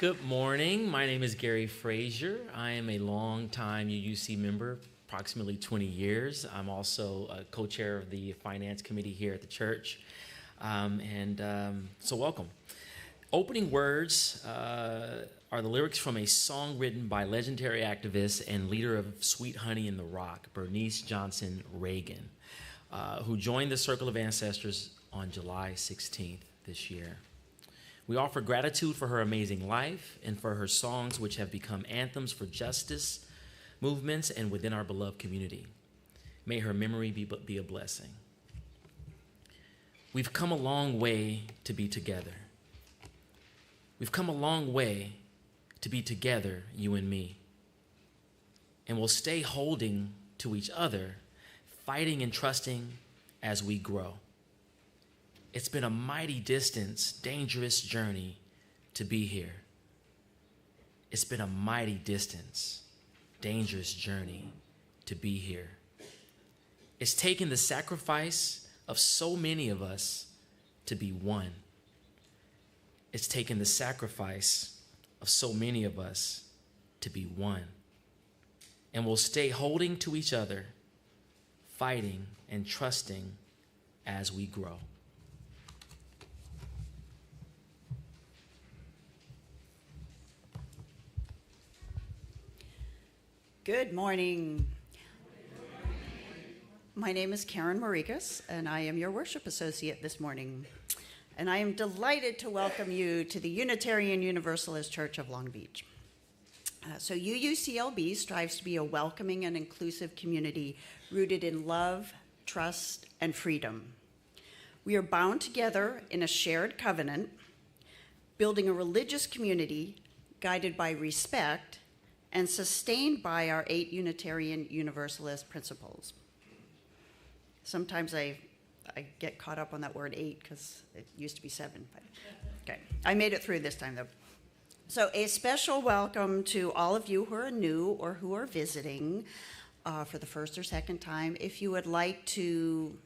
Good morning. My name is Gary Frazier. I am a longtime UUC member, approximately 20 years. I'm also a co-chair of the finance committee here at the church. So welcome. Opening words are the lyrics from a song written by legendary activist and leader of Sweet Honey in the Rock, Bernice Johnson Reagan, who joined the Circle of Ancestors on July 16th this year. We offer gratitude for her amazing life and for her songs, which have become anthems for justice movements and within our beloved community. May her memory be a blessing. We've come a long way to be together. We've come a long way to be together, you and me. And we'll stay holding to each other, fighting and trusting as we grow. It's been a mighty distance, dangerous journey to be here. It's been a mighty distance, dangerous journey to be here. It's taken the sacrifice of so many of us to be one. It's taken the sacrifice of so many of us to be one. And we'll stay holding to each other, fighting and trusting as we grow. Good morning. My name is Karen Marikas, and I am your worship associate this morning. And I am delighted to welcome you to the Unitarian Universalist Church of Long Beach. So UUCLB strives to be a welcoming and inclusive community rooted in love, trust, and freedom. We are bound together in a shared covenant, building a religious community guided by respect and sustained by our 8 Unitarian Universalist principles. Sometimes I get caught up on that word 8 because it used to be 7, but okay. I made it through this time though. So a special welcome to all of you who are new or who are visiting for the first or second time. If you would like to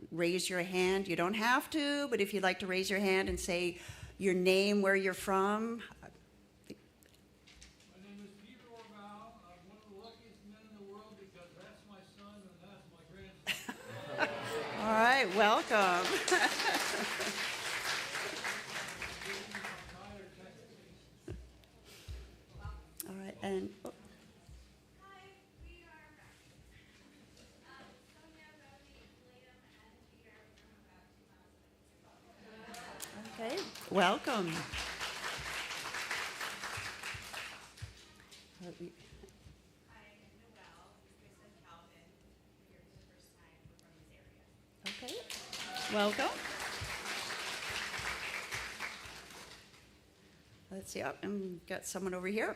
raise your hand, you don't have to, but if you'd like to raise your hand and say your name, where you're from. All right, welcome. All right, and Hi, we are Sonia, Rosie, Liam, and Peter from about 2 miles away. okay, welcome. Hi, I'm Noelle, Chris and Calvin. We're here for the first time. We're from this area. Okay, welcome. Let's see, and got someone over here.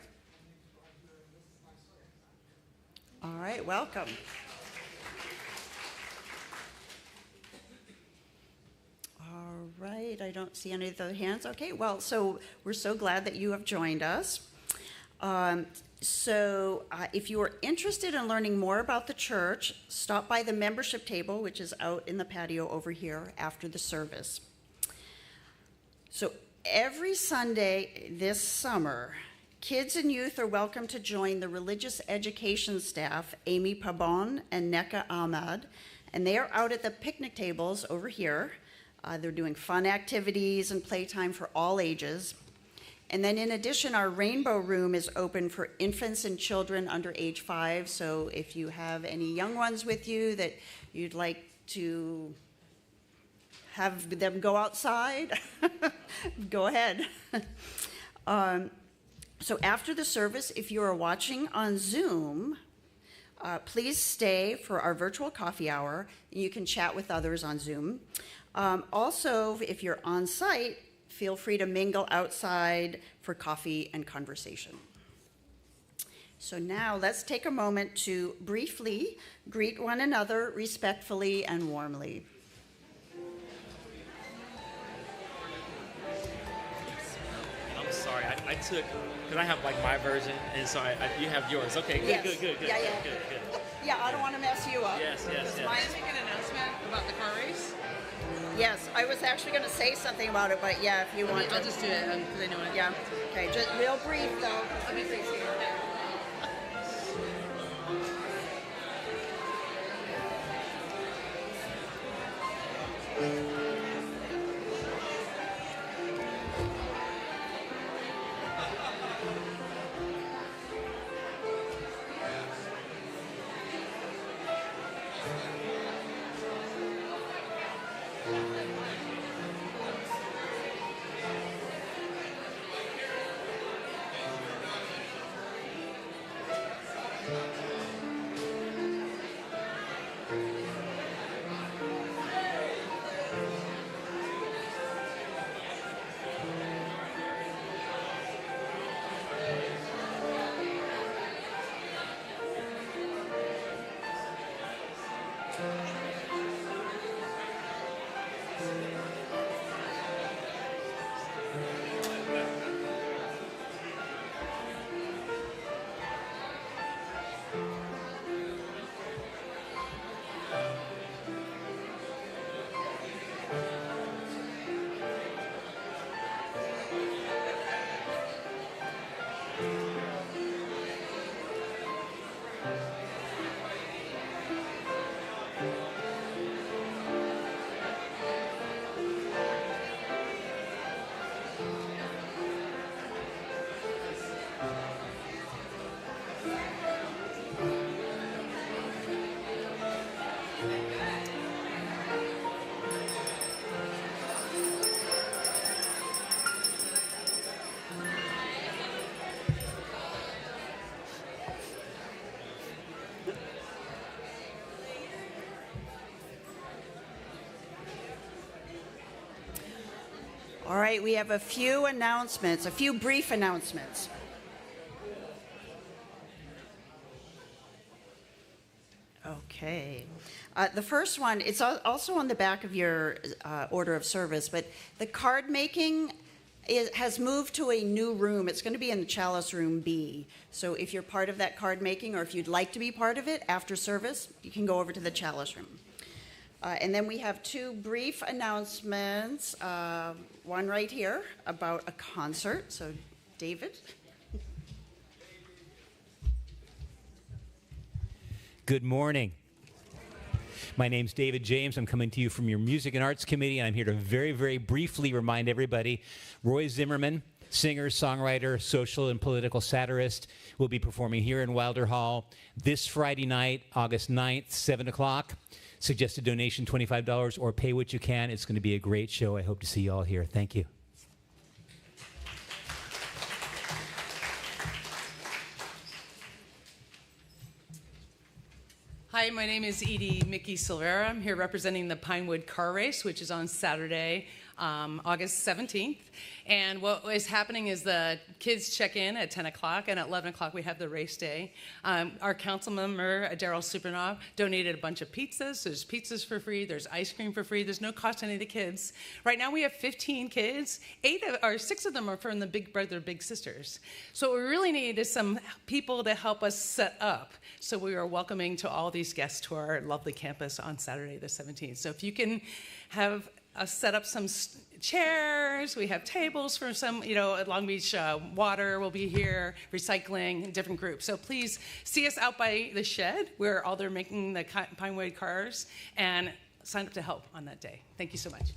All right, welcome. All right, I don't see any of the hands. Okay, well, so we're so glad that you have joined us. If you are interested in learning more about the church, stop by the membership table, which is out in the patio over here after the service. So every Sunday this summer, kids and youth are welcome to join the religious education staff, Amy Pabon and Neka Ahmad, and they are out at the picnic tables over here. They're doing fun activities and playtime for all ages. And then in addition, our Rainbow Room is open for infants and children under age 5. So if you have any young ones with you that you'd like to have them go outside, go ahead. So after the service, if you are watching on Zoom, please stay for our virtual coffee hour. You can chat with others on Zoom. Also, if you're on site, feel free to mingle outside for coffee and conversation. So now let's take a moment to briefly greet one another respectfully and warmly. I'm sorry, I took, because I have like my version, and so you have yours. Okay, good, Yes. good. Yeah. Good. Yeah, I don't want to mess you up. Yes. Does Maya make an announcement about the car race? Yes, I was actually going to say something about it, but yeah, if you want I'll to. just do it because I know it. Yeah, okay. Okay, just real brief though. Let me see. All right, we have a few announcements, a few brief announcements. Okay. The first one, it's also on the back of your order of service, but the card making has moved to a new room. It's going to be in the Chalice Room B. So if you're part of that card making, or if you'd like to be part of it after service, you can go over to the Chalice Room. And then we have two brief announcements. One right here about a concert. So, David. Good morning. My name's David James. I'm coming to you from your Music and Arts Committee, and I'm here to very, very briefly remind everybody, Roy Zimmerman, singer, songwriter, social and political satirist, will be performing here in Wilder Hall this Friday night, August 9th, 7 o'clock. Suggested donation $25 or pay what you can. It's going to be a great show. I hope to see you all here. Thank you. Hi, my name is Edie Mickey Silvera. I'm here representing the Pinewood Car Race, which is on Saturday, August 17th. And what is happening is the kids check in at 10 o'clock, and at 11 o'clock we have the race day. Our council member, Daryl Supernov, donated a bunch of pizzas. There's pizzas for free. There's ice cream for free. There's no cost to any of the kids. Right now we have 15 kids. 6 of them are from the Big Brother, Big Sisters. So what we really need is some people to help us set up. So we are welcoming to all these guests to our lovely campus on Saturday the 17th. So if you can have set up some chairs, we have tables for some, at Long Beach Water will be here, recycling, different groups. So please see us out by the shed where all they're making the Pinewood cars, and sign up to help on that day. Thank you so much.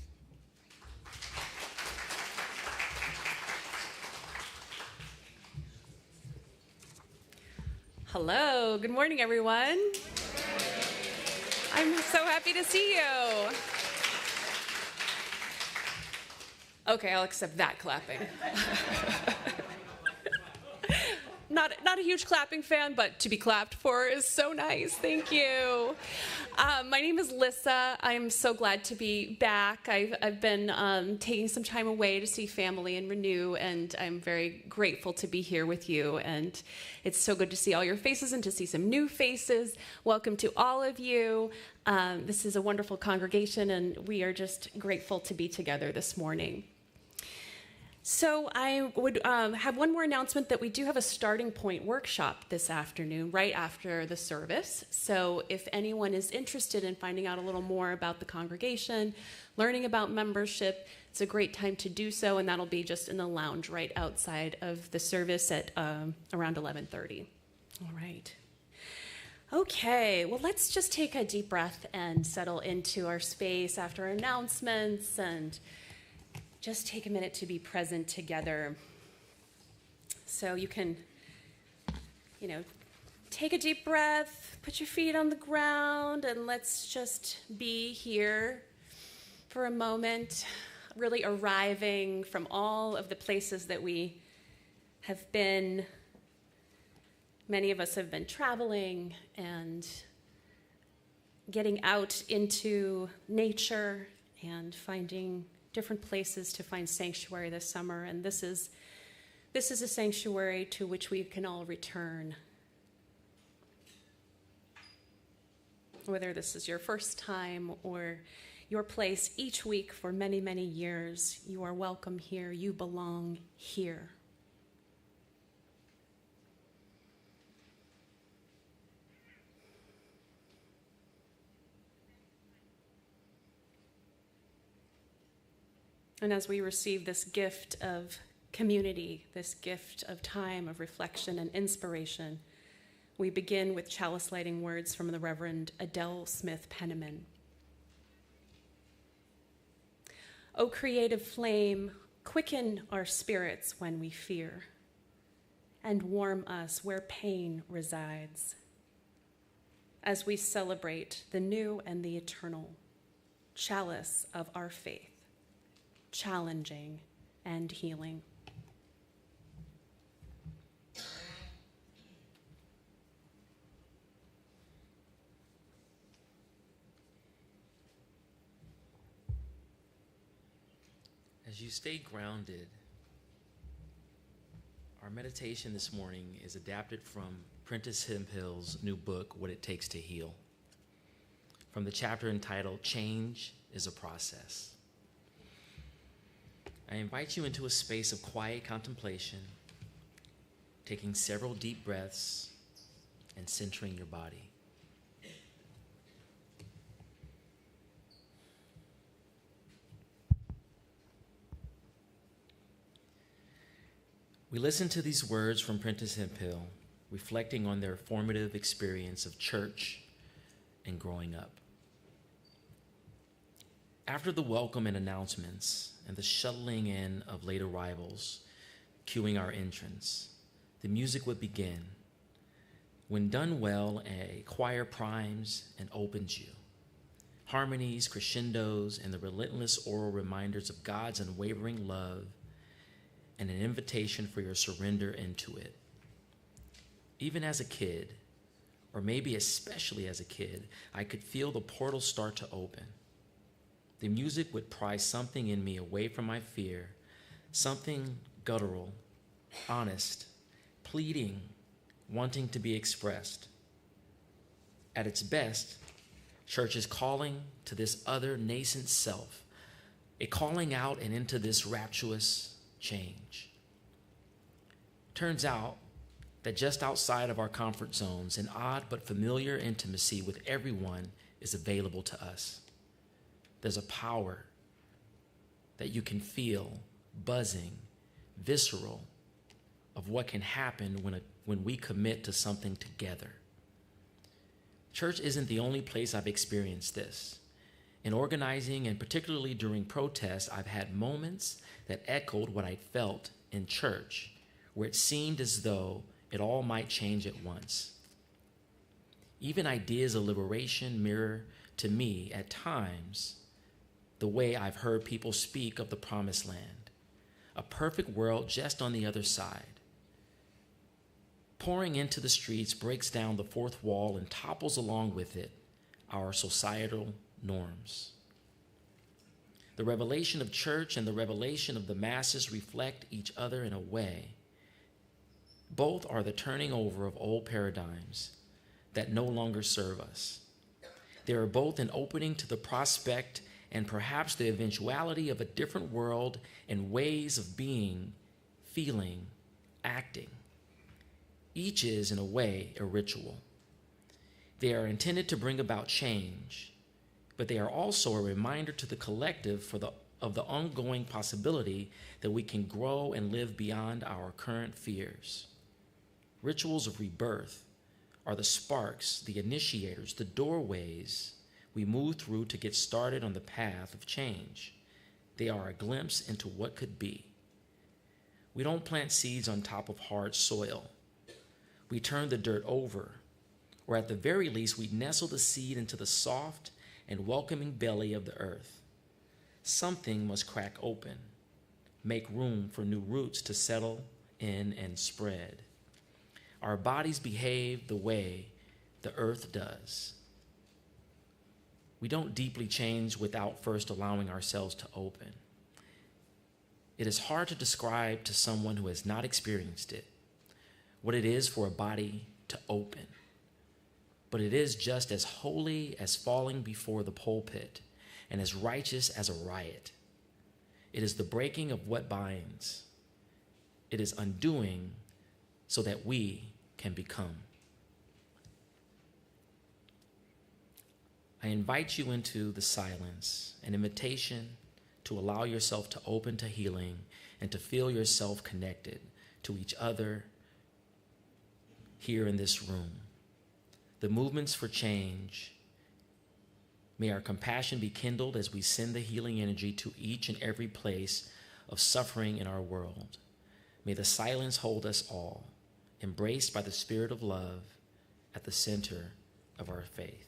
Hello, good morning, everyone. I'm so happy to see you. Okay, I'll accept that clapping. Not a huge clapping fan, but to be clapped for is so nice. Thank you. My name is Lissa. I'm so glad to be back. I've been taking some time away to see family and renew, and I'm very grateful to be here with you. And it's so good to see all your faces and to see some new faces. Welcome to all of you. This is a wonderful congregation, and we are just grateful to be together this morning. So I would have one more announcement that we do have a starting point workshop this afternoon, right after the service. So if anyone is interested in finding out a little more about the congregation, learning about membership, it's a great time to do so, and that'll be just in the lounge right outside of the service at around 11:30. All right. Okay, well, let's just take a deep breath and settle into our space after our announcements and just take a minute to be present together. So you can, take a deep breath, put your feet on the ground, and let's just be here for a moment, really arriving from all of the places that we have been. Many of us have been traveling and getting out into nature and finding different places to find sanctuary this summer, and this is a sanctuary to which we can all return. Whether this is your first time or your place each week for many, many years, you are welcome here. You belong here. And as we receive this gift of community, this gift of time, of reflection and inspiration, we begin with chalice lighting words from the Reverend Adele Smith Penniman. O creative flame, quicken our spirits when we fear, and warm us where pain resides, as we celebrate the new and the eternal, chalice of our faith, challenging and healing. As you stay grounded, our meditation this morning is adapted from Prentice Hemphill's new book, What It Takes to Heal, from the chapter entitled Change is a Process. I invite you into a space of quiet contemplation, taking several deep breaths and centering your body. We listen to these words from Prentice Hempill, reflecting on their formative experience of church and growing up. After the welcome and announcements and the shuttling in of late arrivals, cueing our entrance, the music would begin. When done well, a choir primes and opens you. Harmonies, crescendos, and the relentless oral reminders of God's unwavering love and an invitation for your surrender into it. Even as a kid, or maybe especially as a kid, I could feel the portal start to open. The music would pry something in me away from my fear, something guttural, honest, pleading, wanting to be expressed. At its best, church is calling to this other nascent self, a calling out and into this rapturous change. Turns out that just outside of our comfort zones, an odd but familiar intimacy with everyone is available to us. There's a power that you can feel, buzzing, visceral, of what can happen when we commit to something together. Church isn't the only place I've experienced this. In organizing, and particularly during protests, I've had moments that echoed what I felt in church, where it seemed as though it all might change at once. Even ideas of liberation mirror to me at times the way I've heard people speak of the promised land, a perfect world just on the other side. Pouring into the streets breaks down the fourth wall and topples along with it our societal norms. The revelation of church and the revelation of the masses reflect each other in a way. Both are the turning over of old paradigms that no longer serve us. They are both an opening to the prospect and perhaps the eventuality of a different world and ways of being, feeling, acting. Each is, in a way, a ritual. They are intended to bring about change, but they are also a reminder to the collective of the ongoing possibility that we can grow and live beyond our current fears. Rituals of rebirth are the sparks, the initiators, the doorways we move through to get started on the path of change. They are a glimpse into what could be. We don't plant seeds on top of hard soil. We turn the dirt over, or at the very least, we nestle the seed into the soft and welcoming belly of the earth. Something must crack open, make room for new roots to settle in and spread. Our bodies behave the way the earth does. We don't deeply change without first allowing ourselves to open. It is hard to describe to someone who has not experienced it what it is for a body to open. But it is just as holy as falling before the pulpit and as righteous as a riot. It is the breaking of what binds. It is undoing so that we can become. I invite you into the silence, an invitation to allow yourself to open to healing and to feel yourself connected to each other here in this room. The movements for change. May our compassion be kindled as we send the healing energy to each and every place of suffering in our world. May the silence hold us all, embraced by the spirit of love at the center of our faith.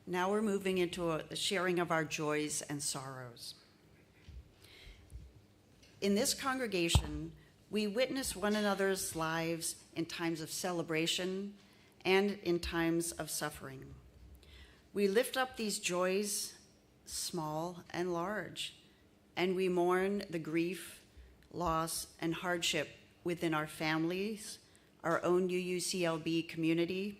Now we're moving into a sharing of our joys and sorrows. In this congregation, we witness one another's lives in times of celebration and in times of suffering. We lift up these joys, small and large, and we mourn the grief, loss, and hardship within our families, our own UUCLB community,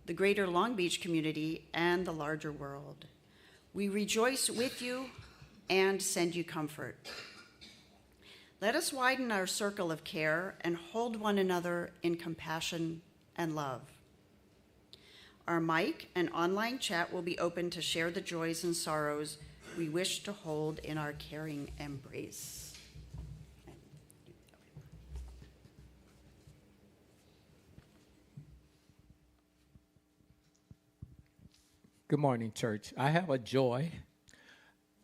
the greater Long Beach community, and the larger world. We rejoice with you and send you comfort. Let us widen our circle of care and hold one another in compassion and love. Our mic and online chat will be open to share the joys and sorrows we wish to hold in our caring embrace. Good morning, church. I have a joy.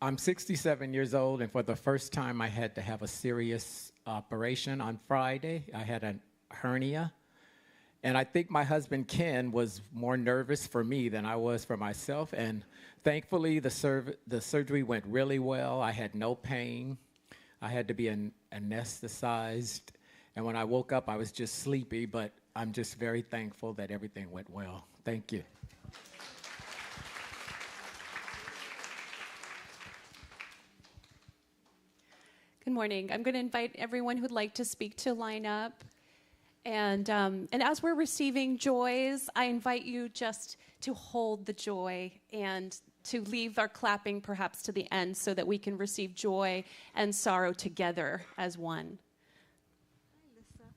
I'm 67 years old, and for the first time, I had to have a serious operation on Friday. I had a hernia, and I think my husband, Ken, was more nervous for me than I was for myself, and thankfully, the surgery went really well. I had no pain. I had to be anesthetized, and when I woke up, I was just sleepy, but I'm just very thankful that everything went well. Thank you. Good morning. I'm going to invite everyone who'd like to speak to line up. And as we're receiving joys, I invite you just to hold the joy and to leave our clapping perhaps to the end so that we can receive joy and sorrow together as one. Hi, Lisa.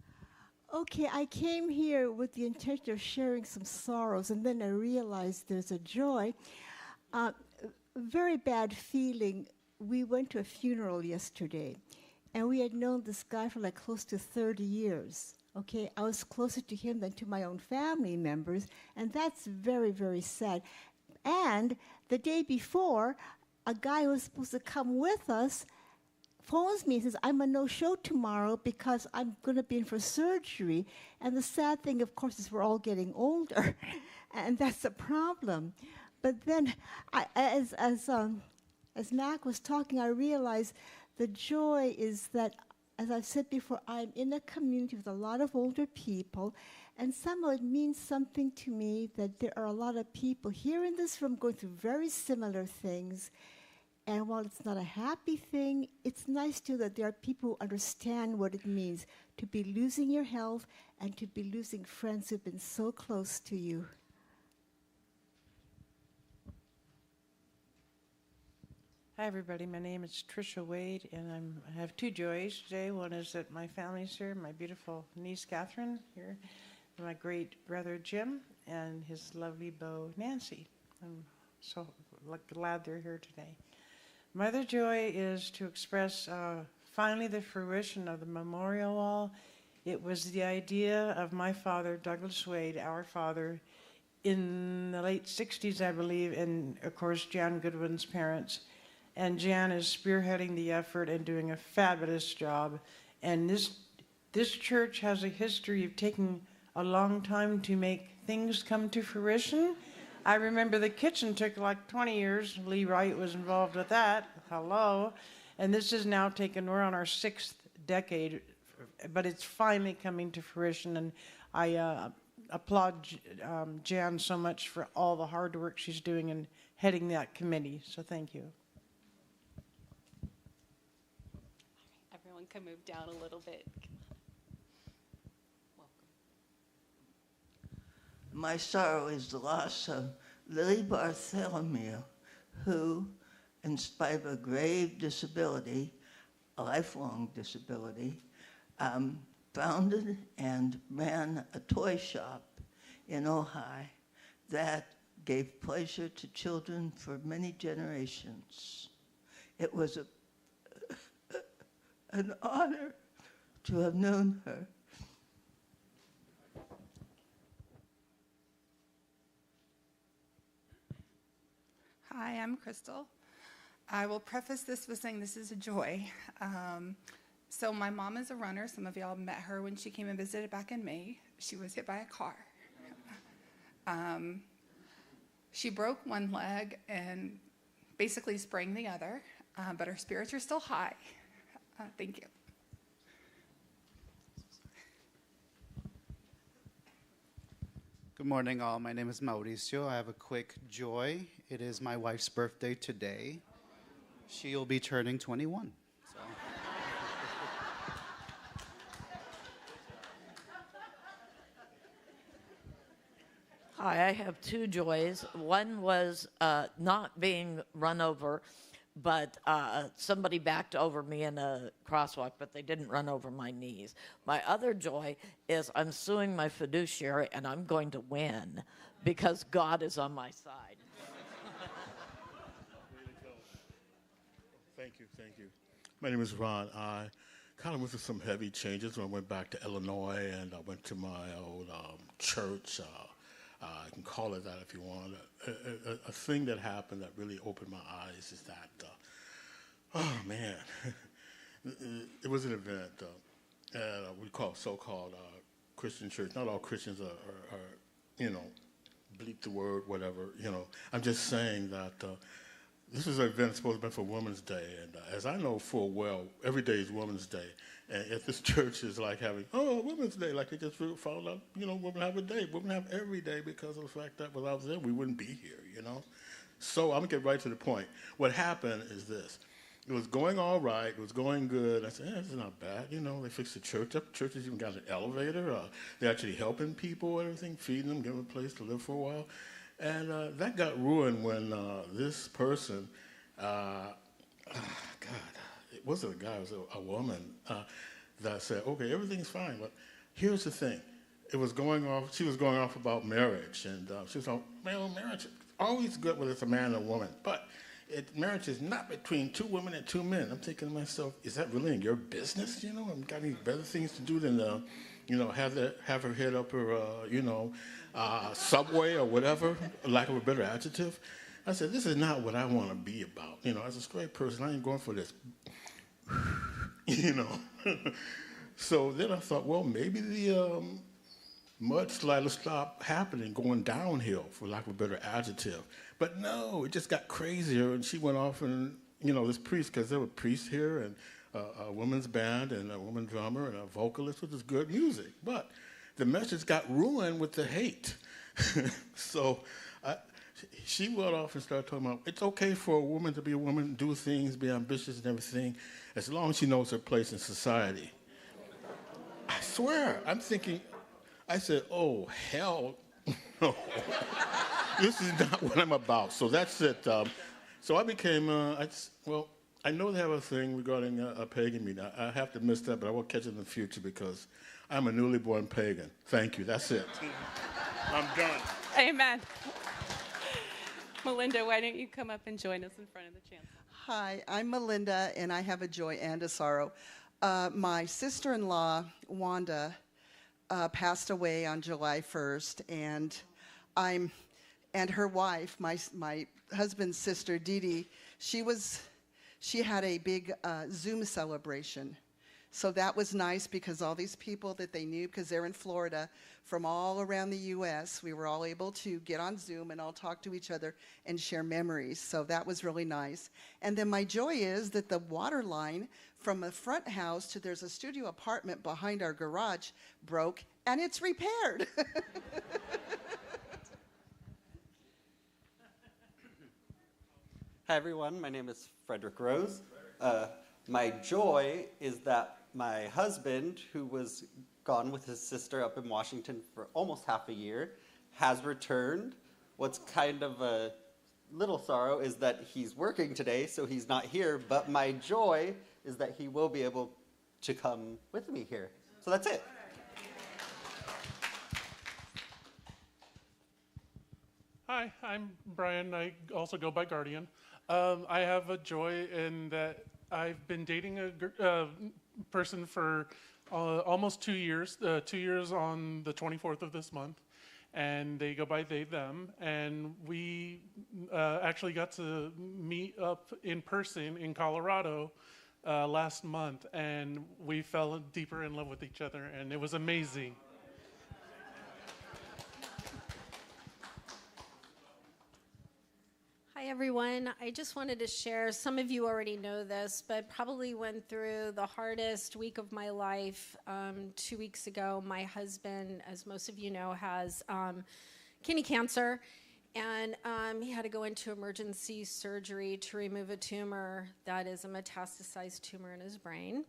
Okay, I came here with the intention of sharing some sorrows, and then I realized there's a joy. Very bad feeling. We went to a funeral yesterday, and we had known this guy for like close to 30 years. Okay, I was closer to him than to my own family members, and that's very, very sad. And the day before, a guy who was supposed to come with us phones me and says, I'm a no-show tomorrow because I'm going to be in for surgery. And the sad thing, of course, is we're all getting older, and that's a problem. But then, as Mac was talking, I realized the joy is that as I've said before, I'm in a community with a lot of older people, and somehow it means something to me that there are a lot of people here in this room going through very similar things. And while it's not a happy thing, it's nice too that there are people who understand what it means to be losing your health and to be losing friends who've been so close to you. Hi, everybody. My name is Tricia Wade, and I have two joys today. One is that my family's here, my beautiful niece, Catherine, here, and my great brother, Jim, and his lovely beau, Nancy. I'm so glad they're here today. My other joy is to express finally the fruition of the memorial wall. It was the idea of my father, Douglas Wade, our father, in the late 60s, I believe, and, of course, Jan Goodwin's parents. And Jan is spearheading the effort and doing a fabulous job. And this church has a history of taking a long time to make things come to fruition. I remember the kitchen took like 20 years. Lee Wright was involved with that. Hello. And this is now taken, we're on our 6th decade, but it's finally coming to fruition. And I applaud Jan so much for all the hard work she's doing in heading that committee. So thank you. Everyone can move down a little bit. My sorrow is the loss of Lily Bartholomew, who, in spite of a grave disability, a lifelong disability, founded and ran a toy shop in Ojai that gave pleasure to children for many generations. It was an honor to have known her. Hi, I'm Crystal. I will preface this with saying this is a joy. So my mom is a runner. Some of y'all met her when she came and visited back in May. She was hit by a car. She broke one leg and basically sprained the other, but her spirits are still high. Thank you. Good morning, all. My name is Mauricio. I have a quick joy. It is my wife's birthday today. She'll be turning 21. So. Hi, I have two joys. One was not being run over, but somebody backed over me in a crosswalk, but they didn't run over my knees. My other joy is I'm suing my fiduciary, and I'm going to win because God is on my side. Thank you. My name is Ron. I kind of went through some heavy changes when I went back to Illinois, and I went to my old church. You can call it that if you want. A thing that happened that really opened my eyes is that, oh man, it was an event at we call so-called Christian church. Not all Christians are bleep the word, whatever. I'm just saying that this is an event supposed to be for Women's Day, and as I know full well, every day is Women's Day. And if this church is like having, Women's Day, like they just found out, women have a day. Women have every day because of the fact that without them, we wouldn't be here, So I'm going to get right to the point. What happened is this. It was going all right. It was going good. I said, this is not bad. They fixed the church up. Churches even got an elevator. They're actually helping people and everything, feeding them, giving them a place to live for a while. And that got ruined when this person, it wasn't a guy, it was a woman that said, okay, everything's fine, but here's the thing. She was going off about marriage, and she was like, marriage is always good whether it's a man or a woman, but marriage is not between two women and two men. I'm thinking to myself, is that really in your business? I've got any better things to do than, have her head up her, subway or whatever, lack of a better adjective. I said, this is not what I want to be about. As a straight person, I ain't going for this. So then I thought, well, maybe the mudslide will stop happening, going downhill, for lack of a better adjective. But no, it just got crazier, and she went off and, this priest, because there were priests here, and a woman's band and a woman drummer and a vocalist, which is good music. But the message got ruined with the hate. So she went off and started talking about it's okay for a woman to be a woman, do things, be ambitious and everything, as long as she knows her place in society. I swear, I'm thinking, I said, oh, hell no. This is not what I'm about. So that's it. So I became, I know they have a thing regarding a pagan meeting. I have to miss that, but I will catch it in the future because I'm a newly born pagan. Thank you. That's it. I'm done. Amen. Melinda, why don't you come up and join us in front of the chancel? Hi, I'm Melinda, and I have a joy and a sorrow. My sister-in-law, Wanda, passed away on July 1st, and her wife, my husband's sister, Dee Dee, she had a big Zoom celebration. So that was nice because all these people that they knew, because they're in Florida, from all around the U.S., we were all able to get on Zoom and all talk to each other and share memories. So that was really nice. And then my joy is that the water line from the front house to there's a studio apartment behind our garage broke, and it's repaired. Hi everyone, my name is Frederick Rose. My joy is that my husband, who was gone with his sister up in Washington for almost half a year, has returned. What's kind of a little sorrow is that he's working today, so he's not here, but my joy is that he will be able to come with me here. So that's it. Hi, I'm Brian. I also go by Guardian. I have a joy in that I've been dating a person for almost 2 years. 2 years on the 24th of this month, and they go by they, them. And we actually got to meet up in person in Colorado last month, and we fell deeper in love with each other, and it was amazing. Hi everyone, I just wanted to share, some of you already know this, but probably went through the hardest week of my life 2 weeks ago. My husband, as most of you know, has kidney cancer, and he had to go into emergency surgery to remove a tumor that is a metastasized tumor in his brain.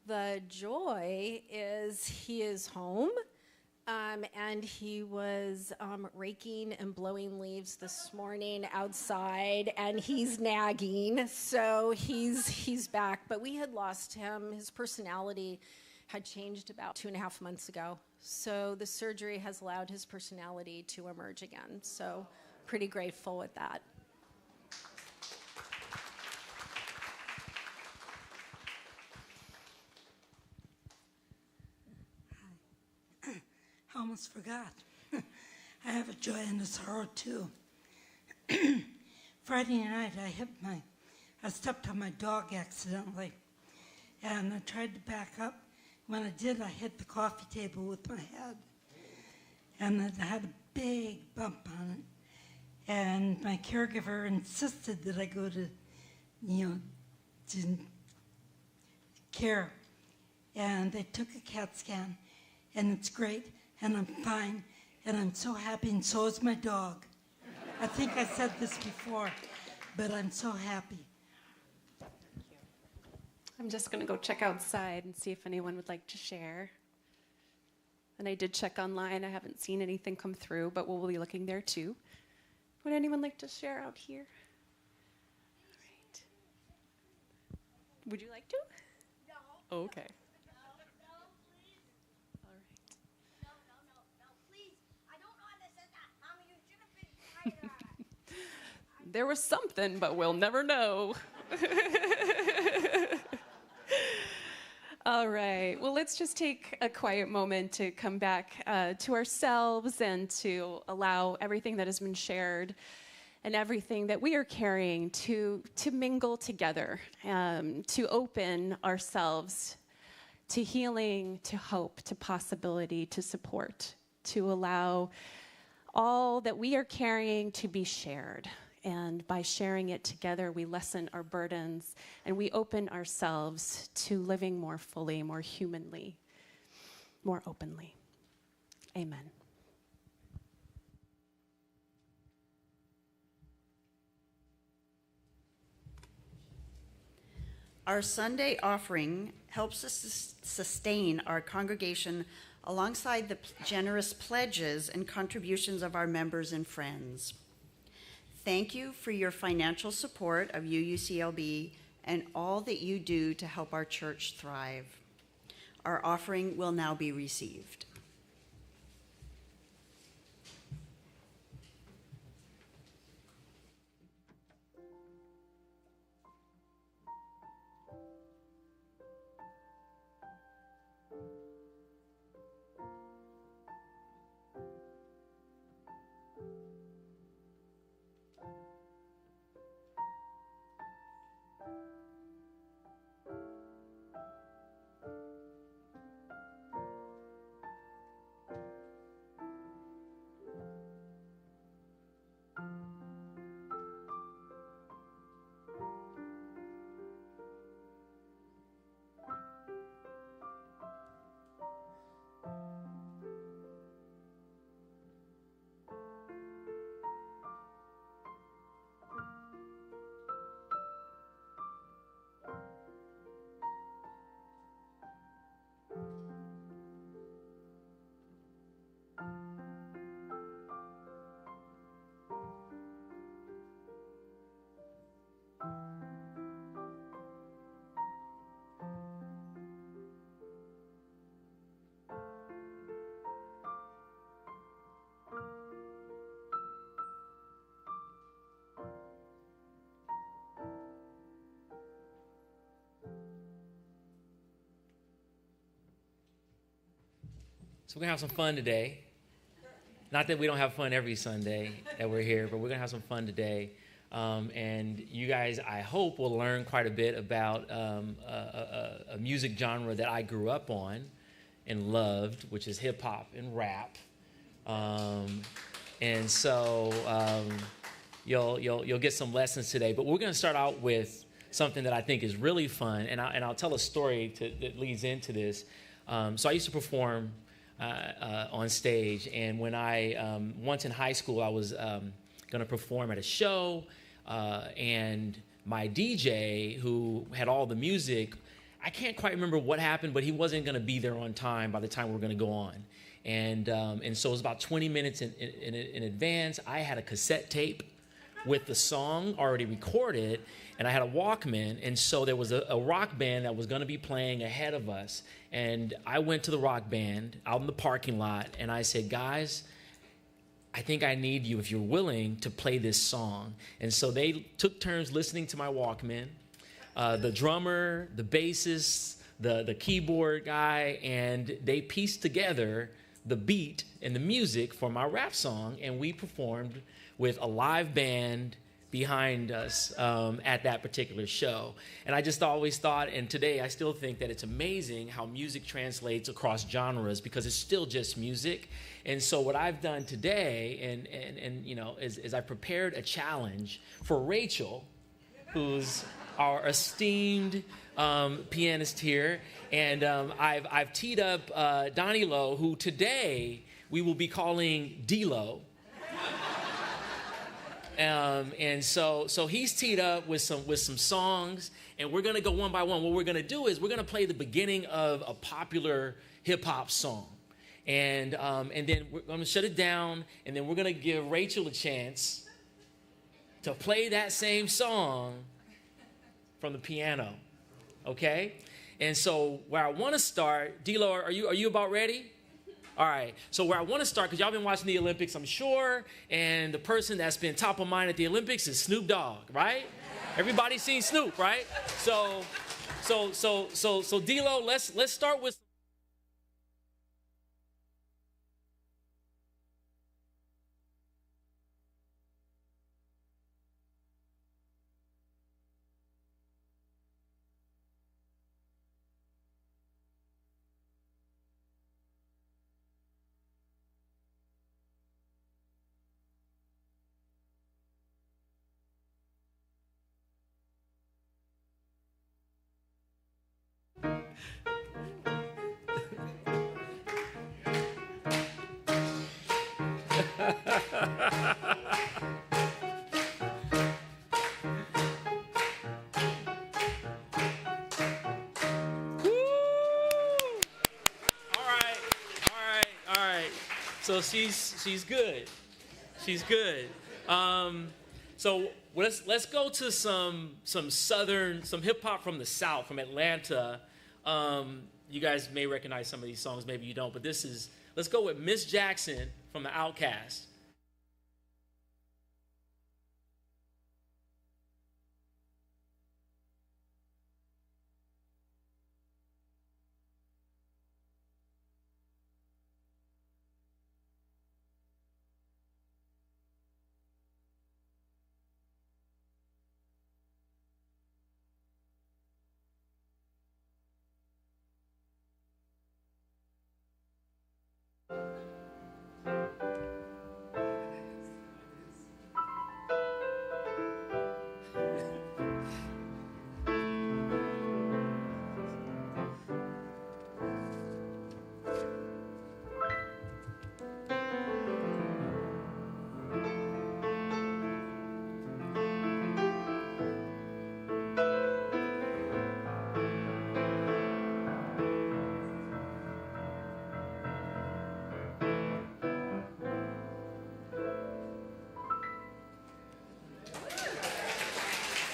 The joy is he is home. And he was raking and blowing leaves this morning outside, and he's nagging, so he's back. But we had lost him. His personality had changed about 2.5 months ago. So the surgery has allowed his personality to emerge again. So pretty grateful with that. I almost forgot. I have a joy and a sorrow too. Friday night I stepped on my dog accidentally, and I tried to back up. When I did, I hit the coffee table with my head, and it had a big bump on it. And my caregiver insisted that I go to care, and they took a CAT scan, and it's great. And I'm fine, and I'm so happy, and so is my dog. I think I said this before, but I'm so happy. I'm just going to go check outside and see if anyone would like to share. And I did check online. I haven't seen anything come through, but we'll be looking there too. Would anyone like to share out here? All right. Would you like to? No. Okay. There was something, but we'll never know. All right. Well, let's just take a quiet moment to come back to ourselves and to allow everything that has been shared and everything that we are carrying to mingle together, to open ourselves to healing, to hope, to possibility, to support, to allow all that we are carrying to be shared And by sharing it together, we lessen our burdens and we open ourselves to living more fully, more humanly, more openly. Amen. Our Sunday offering helps us sustain our congregation alongside the generous pledges and contributions of our members and friends. Thank you for your financial support of UUCLB and all that you do to help our church thrive. Our offering will now be received. So we're going to have some fun today. Not that we don't have fun every Sunday that we're here, but we're going to have some fun today. And you guys, I hope, will learn quite a bit about a music genre that I grew up on and loved, which is hip-hop and rap. And so you'll get some lessons today. But we're going to start out with something that I think is really fun, and I'll tell a story that leads into this. So I used to perform on stage, and when I once in high school I was going to perform at a show, and my DJ who had all the music, I can't quite remember what happened, but he wasn't going to be there on time by the time we were going to go on, and so it was about 20 minutes in advance. I had a cassette tape with the song already recorded, and I had a Walkman, and so there was a rock band that was going to be playing ahead of us. And I went to the rock band out in the parking lot, and I said, guys, I think I need you, if you're willing, to play this song. And so they took turns listening to my Walkman, the drummer, the bassist, the keyboard guy, and they pieced together the beat and the music for my rap song, and we performed with a live band behind us at that particular show. And I just always thought, and today I still think, that it's amazing how music translates across genres, because it's still just music. And so what I've done today, and you know, is I prepared a challenge for Rachel, who's our esteemed pianist here, and I've teed up Donnie Lowe, who today we will be calling D-Lo. And so he's teed up with some songs, and we're gonna go one by one. What we're gonna do is we're gonna play the beginning of a popular hip hop song, and then we're gonna shut it down, and then we're gonna give Rachel a chance to play that same song from the piano, okay? And so where I want to start, D-Lo, are you about ready? All right, so where I want to start, because y'all been watching the Olympics, I'm sure, and the person that's been top of mind at the Olympics is Snoop Dogg, right? Everybody's seen Snoop, right? So D-Lo, let's start with. So she's good. She's good. So let's go to some hip hop from the South, from Atlanta. You guys may recognize some of these songs, maybe you don't, but let's go with Miss Jackson from the Outkast.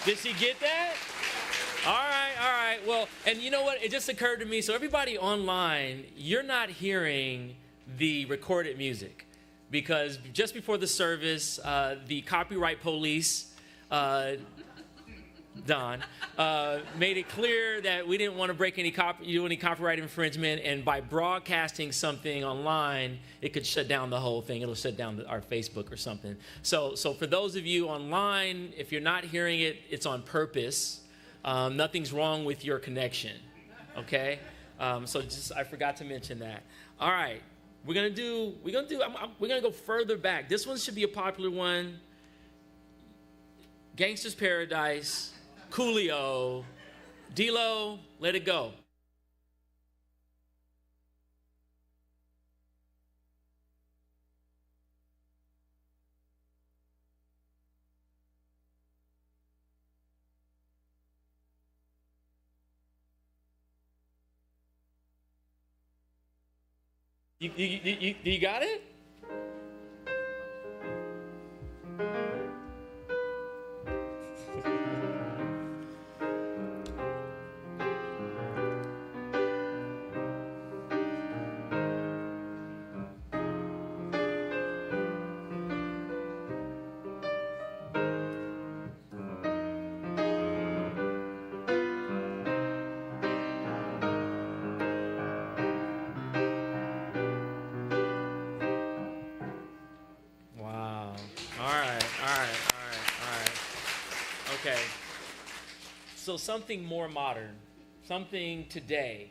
Did she get that? All right. Well, and you know what? It just occurred to me. So everybody online, you're not hearing the recorded music because just before the service, the copyright police, Don, made it clear that we didn't want to do any copyright infringement, and by broadcasting something online, it could shut down the whole thing. It'll shut down our Facebook or something. So for those of you online, if you're not hearing it, it's on purpose. Nothing's wrong with your connection, okay? So I forgot to mention that. All right, we're gonna go further back. This one should be a popular one. Gangsta's Paradise. Coolio, D-Lo, Let It Go. You got it? Okay, so something more modern, something today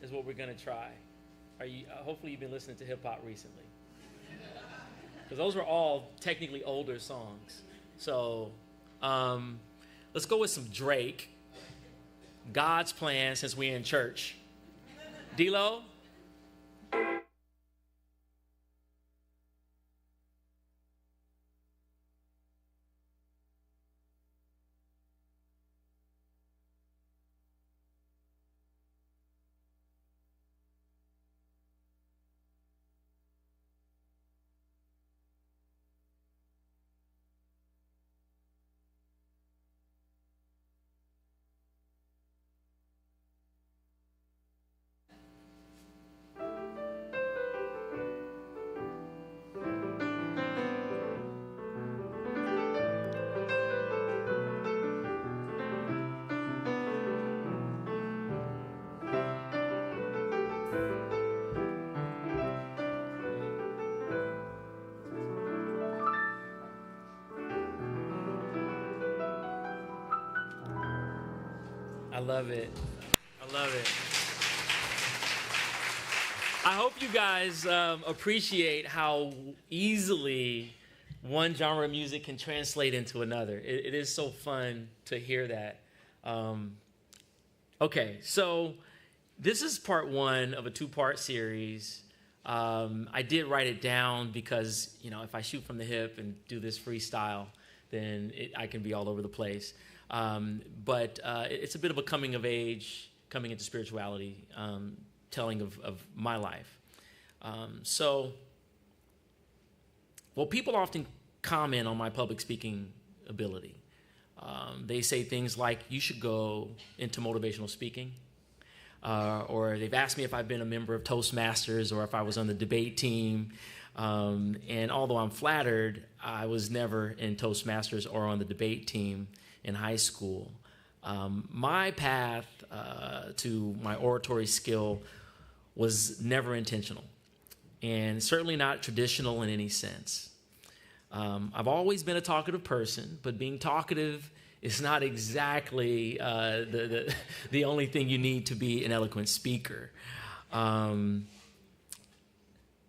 is what we're going to try. Hopefully you've been listening to hip hop recently, because those were all technically older songs. So let's go with some Drake, God's Plan, since we're in church. D-Lo? I love it. I love it. I hope you guys appreciate how easily one genre of music can translate into another. It is so fun to hear that. Okay, so this is part one of a two-part series. I did write it down because, if I shoot from the hip and do this freestyle, then I can be all over the place. But it's a bit of a coming of age, coming into spirituality, telling of my life. So Well, people often comment on my public speaking ability. They say things like, you should go into motivational speaking. Or they've asked me if I've been a member of Toastmasters or if I was on the debate team. And although I'm flattered, I was never in Toastmasters or on the debate team in high school. My path to my oratory skill was never intentional, and certainly not traditional in any sense. I've always been a talkative person, but being talkative is not exactly the only thing you need to be an eloquent speaker.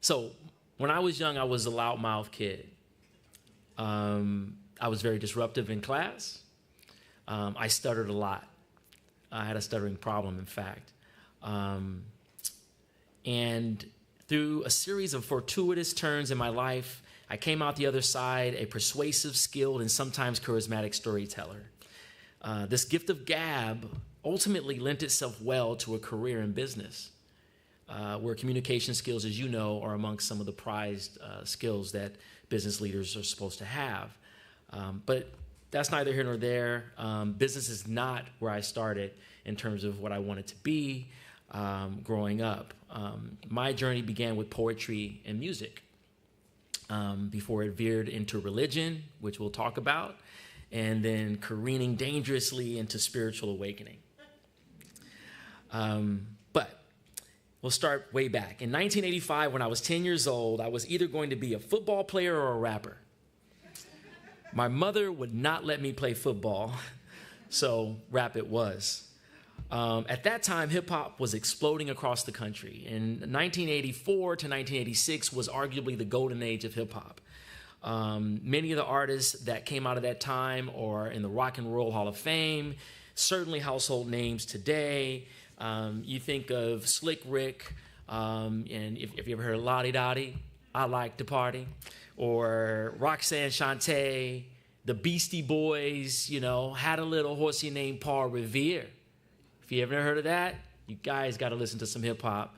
So when I was young, I was a loudmouth kid. I was very disruptive in class. I stuttered a lot. I had a stuttering problem, in fact. And through a series of fortuitous turns in my life, I came out the other side a persuasive, skilled, and sometimes charismatic storyteller. This gift of gab ultimately lent itself well to a career in business, where communication skills, as you know, are amongst some of the prized skills that business leaders are supposed to have. But that's neither here nor there. Business is not where I started in terms of what I wanted to be growing up. My journey began with poetry and music before it veered into religion, which we'll talk about, and then careening dangerously into spiritual awakening. But we'll start way back. In 1985, when I was 10 years old, I was either going to be a football player or a rapper. My mother would not let me play football, so rap it was. At that time, hip-hop was exploding across the country. And 1984 to 1986 was arguably the golden age of hip-hop. Many of the artists that came out of that time are in the Rock and Roll Hall of Fame, certainly household names today. You think of Slick Rick, and if you ever heard of Lottie Dottie, I Like to Party, or Roxanne Shante, the Beastie Boys, Had a Little Horsey Named Paul Revere. If you ever heard of that, you guys got to listen to some hip hop.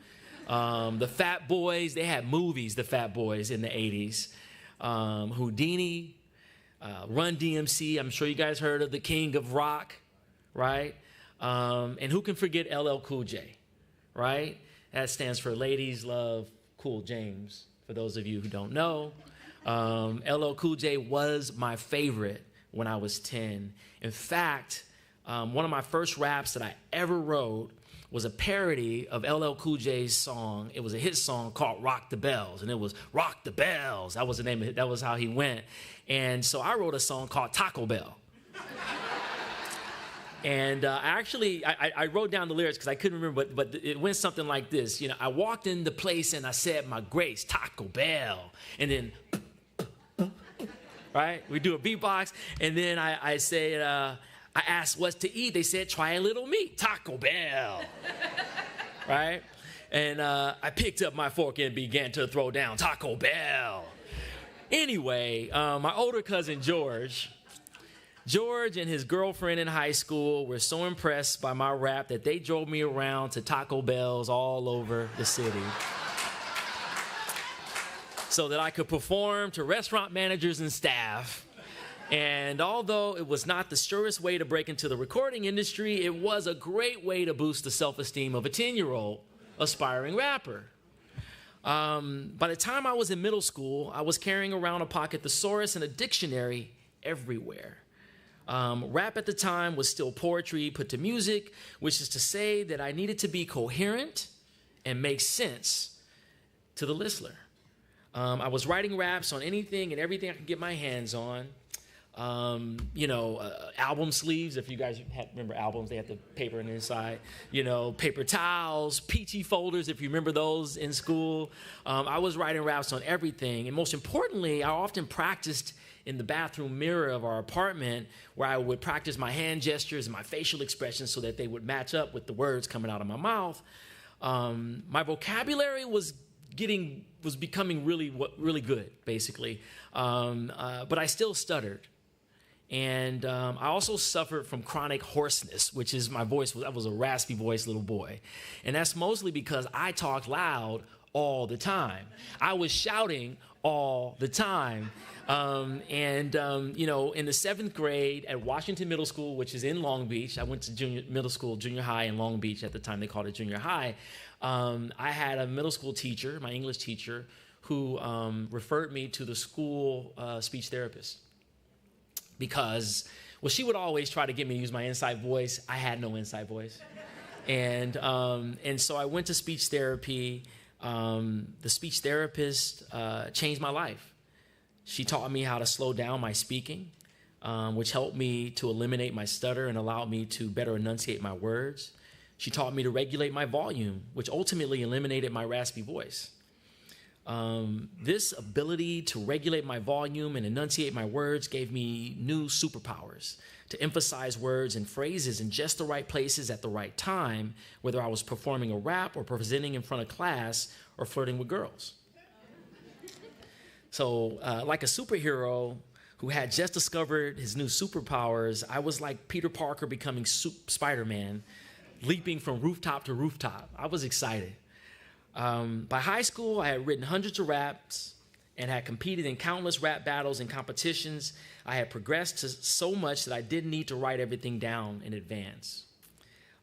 The Fat Boys, they had movies, the Fat Boys, in the 80s. Houdini, Run DMC, I'm sure you guys heard of the King of Rock, right? And who can forget LL Cool J, right? That stands for Ladies Love Cool James, for those of you who don't know. LL Cool J was my favorite when I was 10. In fact, one of my first raps that I ever wrote was a parody of LL Cool J's song. It was a hit song called Rock the Bells, and it was Rock the Bells. That was the name of it. That was how he went. And so I wrote a song called Taco Bell. And I wrote down the lyrics because I couldn't remember, but it went something like this. I walked in the place and I said my grace, Taco Bell. And then, right? We do a beatbox. And then I said, I asked what's to eat. They said, try a little meat, Taco Bell, right? And I picked up my fork and began to throw down Taco Bell. Anyway, my older cousin George and his girlfriend in high school were so impressed by my rap that they drove me around to Taco Bells all over the city so that I could perform to restaurant managers and staff. And although it was not the surest way to break into the recording industry, it was a great way to boost the self-esteem of a 10-year-old aspiring rapper. By the time I was in middle school, I was carrying around a pocket thesaurus and a dictionary everywhere. Rap at the time was still poetry put to music, which is to say that I needed to be coherent and make sense to the listener. I was writing raps on anything and everything I could get my hands on. Album sleeves, if you guys remember albums, they had the paper on the inside, paper towels, peachy folders, if you remember those in school. I was writing raps on everything. And most importantly, I often practiced in the bathroom mirror of our apartment, where I would practice my hand gestures and my facial expressions so that they would match up with the words coming out of my mouth. My vocabulary was becoming really good, basically. But I still stuttered. And I also suffered from chronic hoarseness, which is my voice. I was a raspy voice little boy. And that's mostly because I talked loud all the time. I was shouting all the time. You know, in the 7th grade at Washington Middle School, which is in Long Beach, I went to junior high in Long Beach at the time. They called it junior high. I had a middle school teacher, my English teacher, who referred me to the school speech therapist because, well, she would always try to get me to use my inside voice. I had no inside voice. And so I went to speech therapy. The speech therapist changed my life. She taught me how to slow down my speaking, which helped me to eliminate my stutter and allowed me to better enunciate my words. She taught me to regulate my volume, which ultimately eliminated my raspy voice. This ability to regulate my volume and enunciate my words gave me new superpowers to emphasize words and phrases in just the right places at the right time, whether I was performing a rap or presenting in front of class or flirting with girls. So like a superhero who had just discovered his new superpowers, I was like Peter Parker becoming Spider-Man, leaping from rooftop to rooftop. I was excited. By high school, I had written hundreds of raps and had competed in countless rap battles and competitions. I had progressed to so much that I didn't need to write everything down in advance.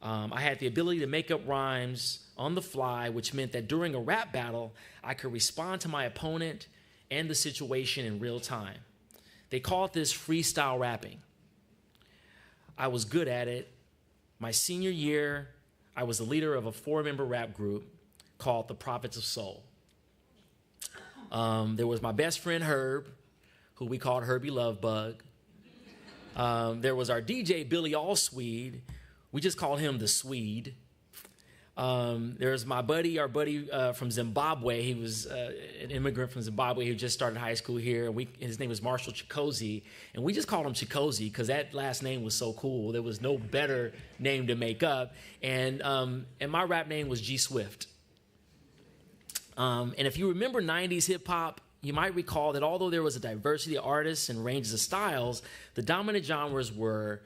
I had the ability to make up rhymes on the fly, which meant that during a rap battle, I could respond to my opponent and the situation in real time. They called this freestyle rapping. I was good at it. My senior year, I was the leader of a 4-member rap group called the Prophets of Soul. There was my best friend Herb, who we called Herbie Lovebug. There was our DJ Billy Allswede. We just called him the Swede. There's our buddy from Zimbabwe. He was an immigrant from Zimbabwe who just started high school here. His name was Marshall Chikozi, and we just called him Chikozi because that last name was so cool. There was no better name to make up. And my rap name was G Swift. And if you remember 90s hip hop, you might recall that although there was a diversity of artists and ranges of styles, the dominant genres were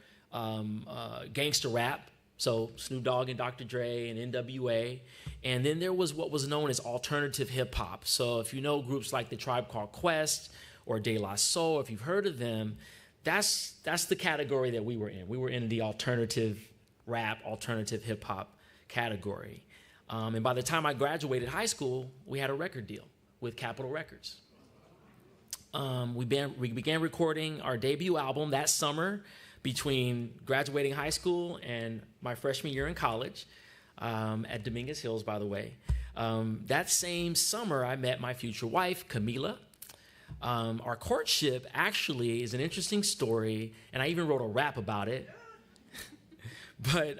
gangster rap, so Snoop Dogg and Dr. Dre and NWA. And then there was what was known as alternative hip hop. So if you know groups like the Tribe Called Quest or De La Soul, if you've heard of them, that's the category that we were in. We were in the alternative rap, alternative hip hop category. And by the time I graduated high school, we had a record deal with Capitol Records. We began recording our debut album that summer between graduating high school and my freshman year in college at Dominguez Hills, by the way. That same summer, I met my future wife, Camila. Our courtship actually is an interesting story, and I even wrote a rap about it. But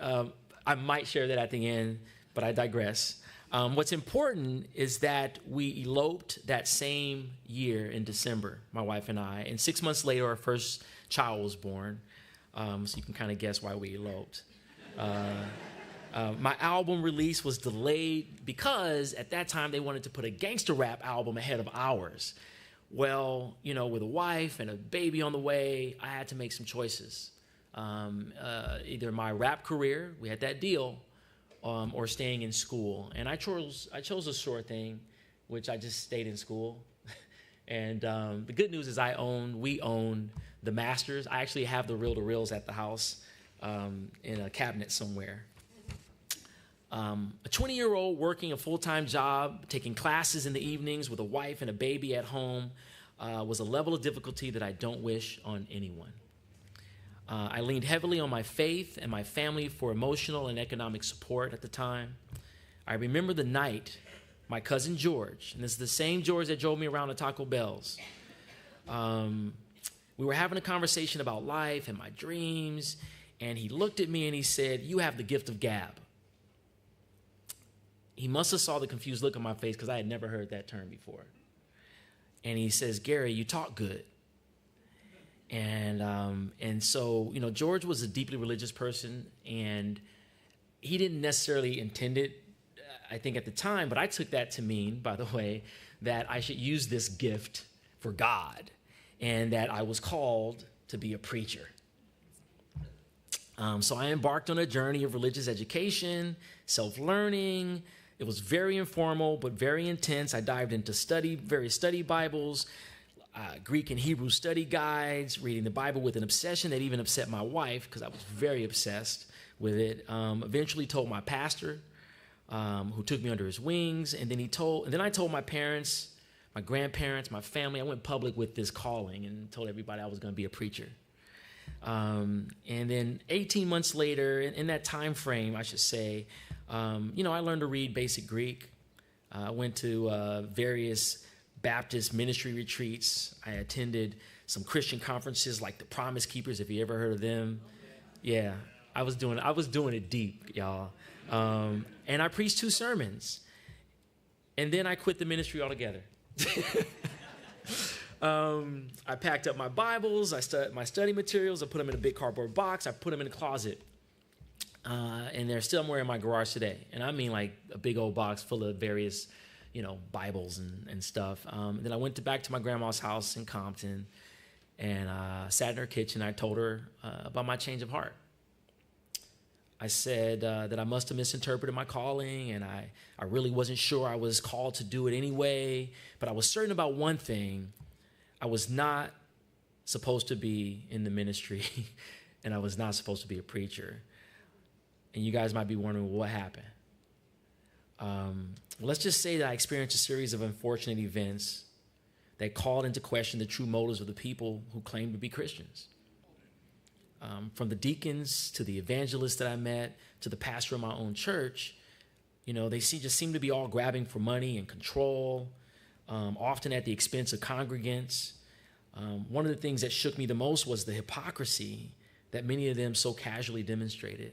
I might share that at the end, but I digress. What's important is that we eloped that same year in December, my wife and I, and 6 months later, our first child was born. So you can kind of guess why we eloped. My album release was delayed because at that time they wanted to put a gangster rap album ahead of ours. Well, you know, with a wife and a baby on the way, I had to make some choices. Either my rap career, we had that deal, or staying in school. And I chose a sure thing, which I just stayed in school. And the good news is we own the masters. I actually have the reel-to-reels at the house in a cabinet somewhere. A 20-year-old working a full-time job, taking classes in the evenings with a wife and a baby at home was a level of difficulty that I don't wish on anyone. I leaned heavily on my faith and my family for emotional and economic support at the time. I remember the night my cousin George, and this is the same George that drove me around to Taco Bell's, we were having a conversation about life and my dreams, and he looked at me and he said, "You have the gift of gab." He must have saw the confused look on my face because I had never heard that term before. And he says, "Gary, you talk good." And so, you know, George was a deeply religious person, and he didn't necessarily intend it, I think, at the time, but I took that to mean, by the way, that I should use this gift for God and that I was called to be a preacher. So I embarked on a journey of religious education, self-learning. It was very informal, but very intense. I dived into various study Bibles, Greek and Hebrew study guides, reading the Bible with an obsession that even upset my wife because I was very obsessed with it. Eventually told my pastor, who took me under his wings, and then I told my parents, my grandparents, my family. I went public with this calling and told everybody I was going to be a preacher. And then 18 months later, in that time frame, I should say, I learned to read basic Greek. I went to various Baptist ministry retreats. I attended some Christian conferences like the Promise Keepers, if you ever heard of them. Yeah, I was doing it deep, y'all. And I preached 2 sermons. And then I quit the ministry altogether. I packed up my Bibles, my study materials, I put them in a big cardboard box, I put them in a closet. And they're somewhere in my garage today. And I mean like a big old box full of various, Bibles and stuff. Then I went back to my grandma's house in Compton and sat in her kitchen. I told her about my change of heart. I said that I must have misinterpreted my calling, and I really wasn't sure I was called to do it anyway. But I was certain about one thing. I was not supposed to be in the ministry, and I was not supposed to be a preacher. And you guys might be wondering, what happened? Let's just say that I experienced a series of unfortunate events that called into question the true motives of the people who claimed to be Christians. From the deacons to the evangelists that I met to the pastor of my own church, they just seem to be all grabbing for money and control, often at the expense of congregants. One of the things that shook me the most was the hypocrisy that many of them so casually demonstrated.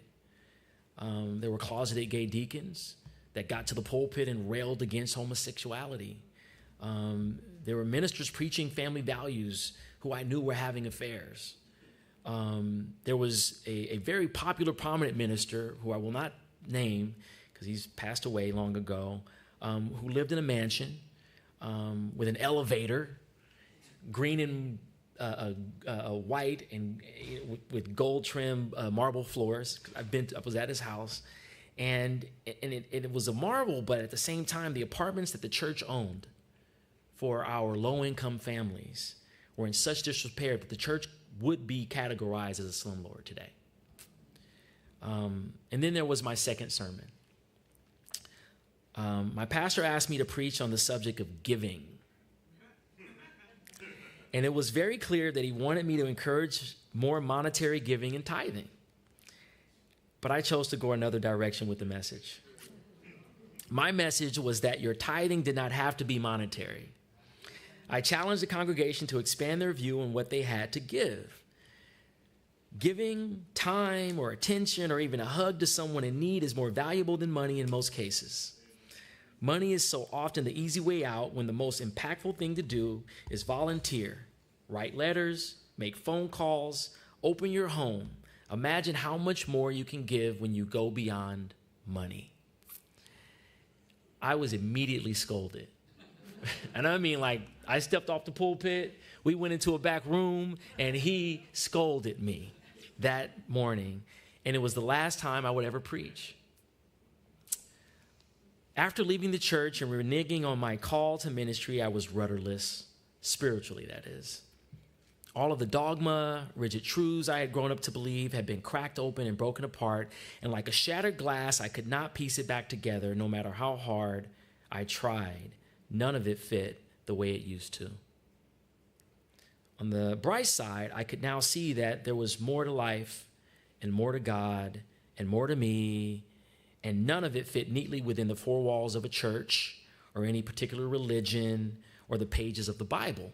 There were closeted gay deacons that got to the pulpit and railed against homosexuality. There were ministers preaching family values who I knew were having affairs. There was a very popular, prominent minister who I will not name because he's passed away long ago, who lived in a mansion with an elevator, green and white and with gold trim marble floors. I was at his house, and it was a marvel, but at the same time, the apartments that the church owned for our low-income families were in such disrepair that the church would be categorized as a slumlord today. And then there was my second sermon. My pastor asked me to preach on the subject of giving. And it was very clear that he wanted me to encourage more monetary giving and tithing. But I chose to go another direction with the message. My message was that your tithing did not have to be monetary. I challenged the congregation to expand their view on what they had to give. Giving time or attention or even a hug to someone in need is more valuable than money in most cases. Money is so often the easy way out when the most impactful thing to do is volunteer, write letters, make phone calls, open your home. Imagine how much more you can give when you go beyond money. I was immediately scolded. And I mean, like, I stepped off the pulpit, we went into a back room, and he scolded me that morning. And it was the last time I would ever preach. After leaving the church and reneging on my call to ministry, I was rudderless, spiritually, that is. All of the dogma, rigid truths I had grown up to believe had been cracked open and broken apart, and like a shattered glass, I could not piece it back together no matter how hard I tried. None of it fit the way it used to. On the bright side, I could now see that there was more to life and more to God and more to me, and none of it fit neatly within the four walls of a church or any particular religion or the pages of the Bible.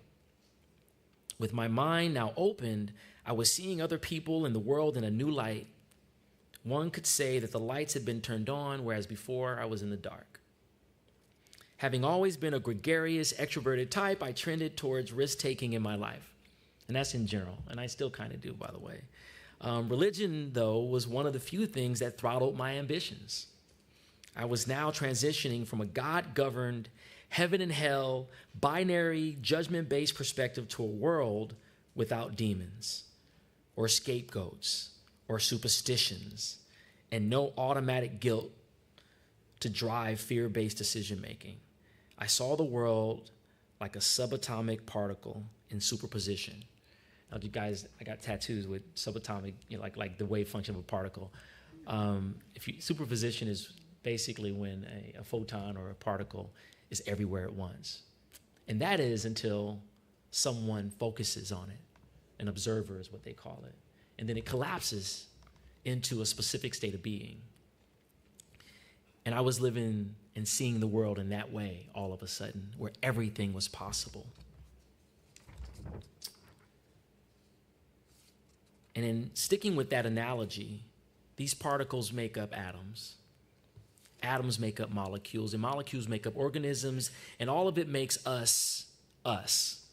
With my mind now opened, I was seeing other people in the world in a new light. One could say that the lights had been turned on, whereas before I was in the dark. Having always been a gregarious, extroverted type, I trended towards risk-taking in my life. And that's in general, and I still kind of do, by the way. Religion, though, was one of the few things that throttled my ambitions. I was now transitioning from a God-governed, heaven and hell, binary, judgment-based perspective to a world without demons or scapegoats or superstitions and no automatic guilt to drive fear-based decision-making. I saw the world like a subatomic particle in superposition. Now, you guys, I got tattoos with subatomic, like the wave function of a particle. Superposition is basically when a photon or a particle is everywhere at once. And that is until someone focuses on it. An observer is what they call it. And then it collapses into a specific state of being. And I was living and seeing the world in that way all of a sudden, where everything was possible. And in sticking with that analogy, these particles make up atoms. Atoms make up molecules, and molecules make up organisms, and all of it makes us, us.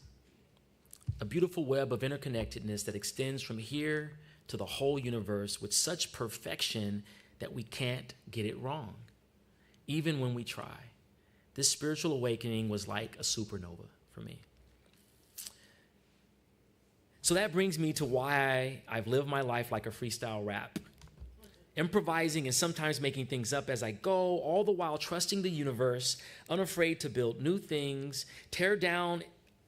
A beautiful web of interconnectedness that extends from here to the whole universe with such perfection that we can't get it wrong, even when we try. This spiritual awakening was like a supernova for me. So that brings me to why I've lived my life like a freestyle rap, improvising and sometimes making things up as I go, all the while trusting the universe, unafraid to build new things, tear down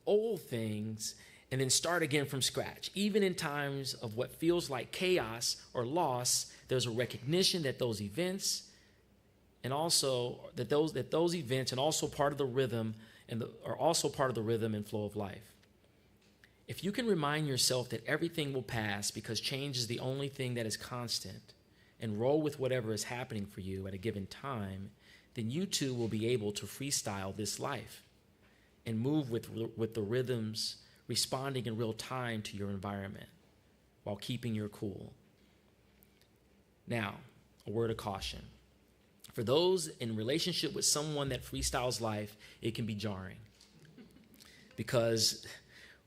old things, and then start again from scratch. Even in times of what feels like chaos or loss, there's a recognition that those events and also that those events and also part of the rhythm are also part of the rhythm and flow of life. If you can remind yourself that everything will pass because change is the only thing that is constant, and roll with whatever is happening for you at a given time, then you too will be able to freestyle this life and move with the rhythms, responding in real time to your environment while keeping your cool. Now, a word of caution. For those in relationship with someone that freestyles life, it can be jarring because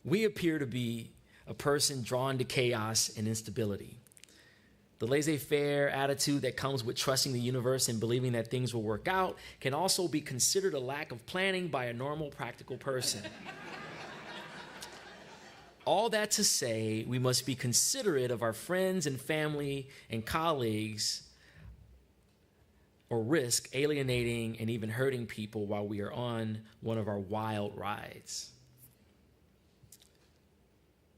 we appear to be a person drawn to chaos and instability. The laissez-faire attitude that comes with trusting the universe and believing that things will work out can also be considered a lack of planning by a normal, practical person. All that to say, we must be considerate of our friends and family and colleagues, or risk alienating and even hurting people while we are on one of our wild rides.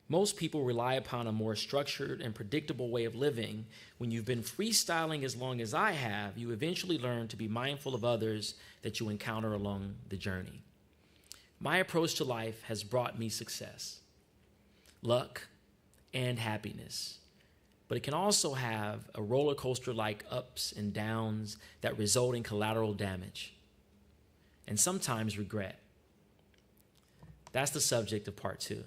Most people rely upon a more structured and predictable way of living. When you've been freestyling as long as I have, you eventually learn to be mindful of others that you encounter along the journey. My approach to life has brought me success, luck, and happiness. But it can also have a roller coaster-like ups and downs that result in collateral damage and sometimes regret. That's the subject of part 2.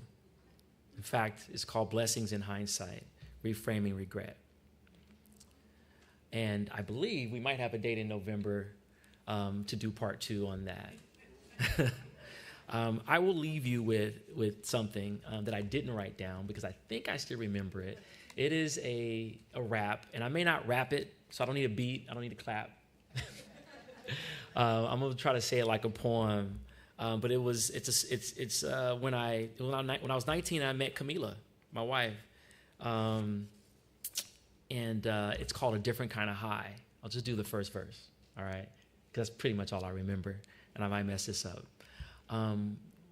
In fact, it's called Blessings in Hindsight, Reframing Regret. And I believe we might have a date in November to do part 2 on that. I will leave you with something that I didn't write down because I think I still remember it. It is a rap, and I may not rap it, so I don't need a beat. I don't need to clap. I'm gonna try to say it like a poem. But when I was 19, I met Camila, my wife, and it's called A Different Kind of High. I'll just do the first verse, all right? Because that's pretty much all I remember, and I might mess this up.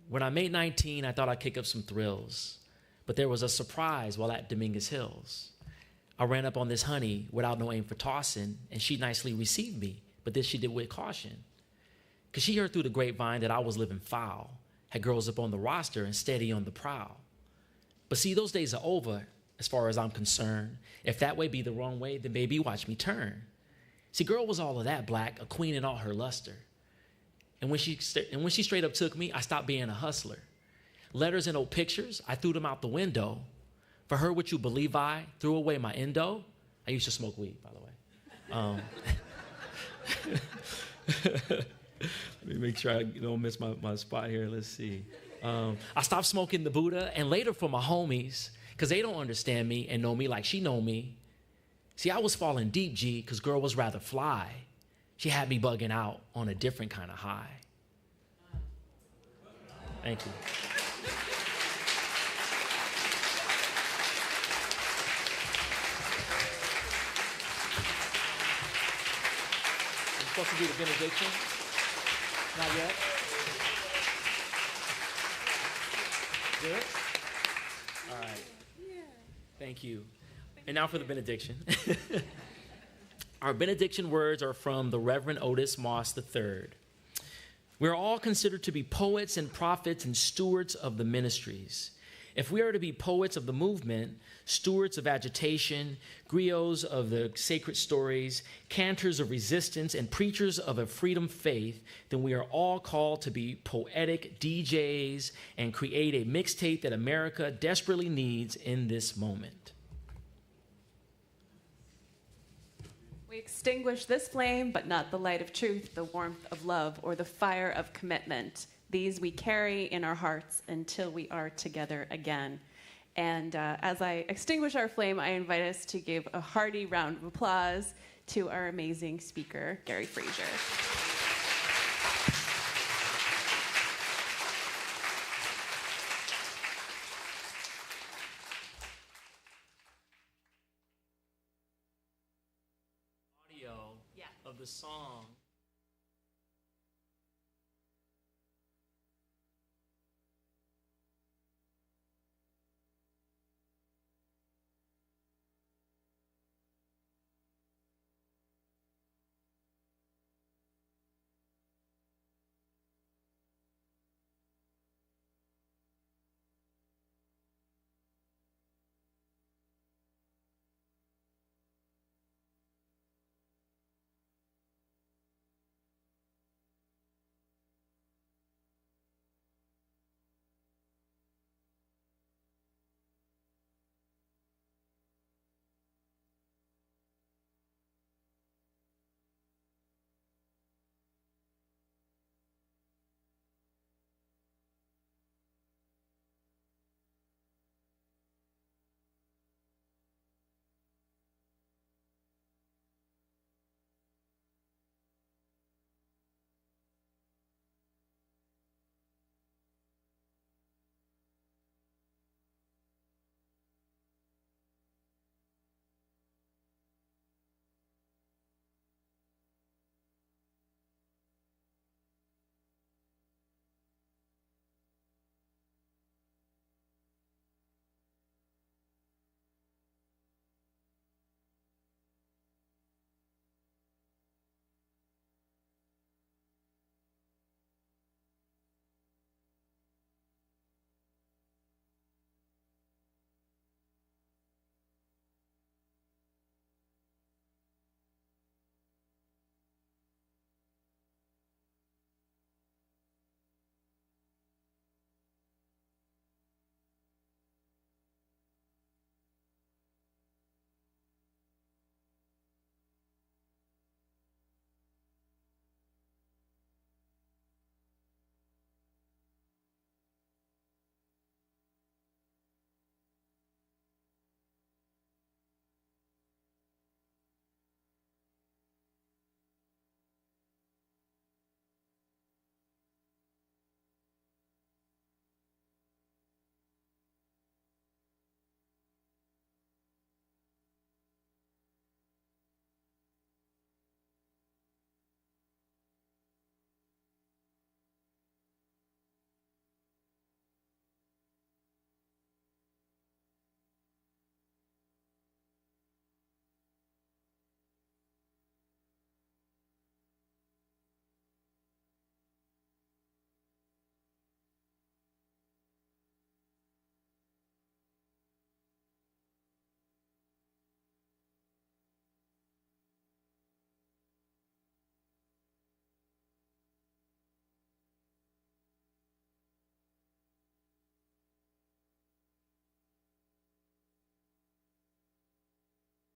When I made 19, I thought I'd kick up some thrills, but there was a surprise while at Dominguez Hills. I ran up on this honey without no aim for tossing, and she nicely received me, but this she did with caution. Because she heard through the grapevine that I was living foul, had girls up on the roster and steady on the prowl. But see, those days are over as far as I'm concerned. If that way be the wrong way, then baby, watch me turn. See, girl was all of that black, a queen in all her luster. And when she straight up took me, I stopped being a hustler. Letters and old pictures, I threw them out the window. For her, would you believe I threw away my endo? I used to smoke weed, by the way. Let me make sure I don't miss my spot here. Let's see. I stopped smoking the Buddha, and later for my homies, because they don't understand me and know me like she know me. See, I was falling deep, G, because girl was rather fly. She had me bugging out on a different kind of high. Thank you. supposed to do the benediction? Not yet? Good? All right. Thank you. And now for the benediction. Our benediction words are from the Reverend Otis Moss III. We are all considered to be poets and prophets and stewards of the ministries. If we are to be poets of the movement, stewards of agitation, griots of the sacred stories, cantors of resistance, and preachers of a freedom faith, then we are all called to be poetic DJs and create a mixtape that America desperately needs in this moment. We extinguish this flame, but not the light of truth, the warmth of love, or the fire of commitment. These we carry in our hearts until we are together again. And as I extinguish our flame, I invite us to give a hearty round of applause to our amazing speaker, Gary Frazier. Of the song